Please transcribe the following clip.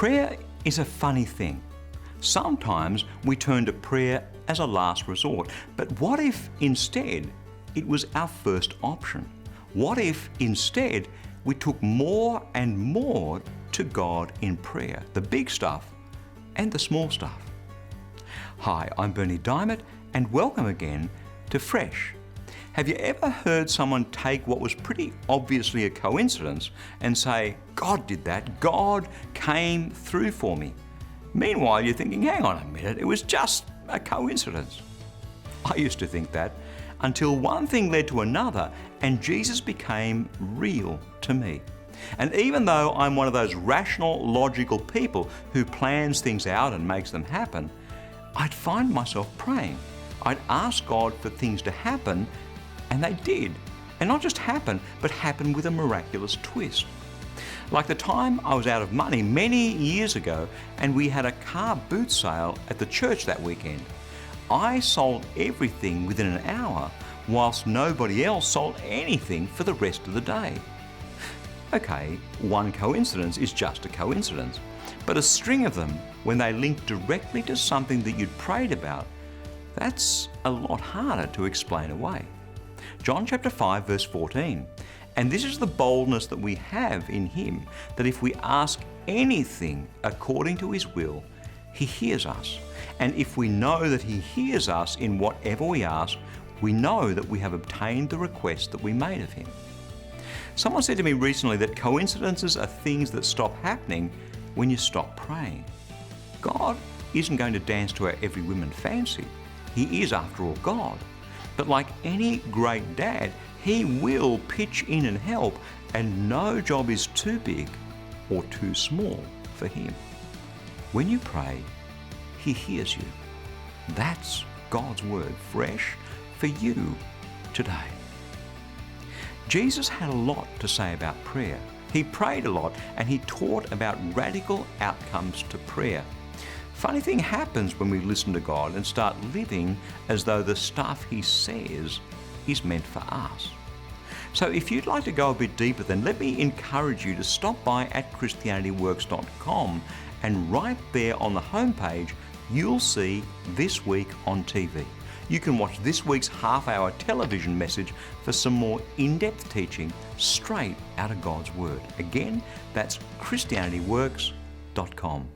Prayer is a funny thing. Sometimes we turn to prayer as a last resort, but what if instead it was our first option? What if instead we took more and more to God in prayer, the big stuff and the small stuff? Hi, I'm Bernie Diamond and welcome again to Fresh. Have you ever heard someone take what was pretty obviously a coincidence and say, God did that, God came through for me? Meanwhile, you're thinking, hang on a minute, it was just a coincidence. I used to think that until one thing led to another and Jesus became real to me. And even though I'm one of those rational, logical people who plans things out and makes them happen, I'd find myself praying. I'd ask God for things to happen, and they did. And not just happen, but happen with a miraculous twist. Like the time I was out of money many years ago and we had a car boot sale at the church that weekend. I sold everything within an hour whilst nobody else sold anything for the rest of the day. Okay, one coincidence is just a coincidence, but a string of them, when they link directly to something that you'd prayed about, that's a lot harder to explain away. John chapter 5 verse 14. And this is the boldness that we have in Him, that if we ask anything according to His will, He hears us. And if we know that He hears us in whatever we ask, we know that we have obtained the request that we made of Him. Someone said to me recently that coincidences are things that stop happening when you stop praying. God isn't going to dance to our every whim and fancy. He is, after all, God. But like any great dad, He will pitch in and help, and no job is too big or too small for Him. When you pray, He hears you. That's God's word, fresh for you today. Jesus had a lot to say about prayer. He prayed a lot and He taught about radical outcomes to prayer. Funny thing happens when we listen to God and start living as though the stuff He says is meant for us. So if you'd like to go a bit deeper, then let me encourage you to stop by at christianityworks.com, and right there on the homepage you'll see This Week on TV. You can watch this week's half-hour television message for some more in-depth teaching straight out of God's Word. Again, that's christianityworks.com.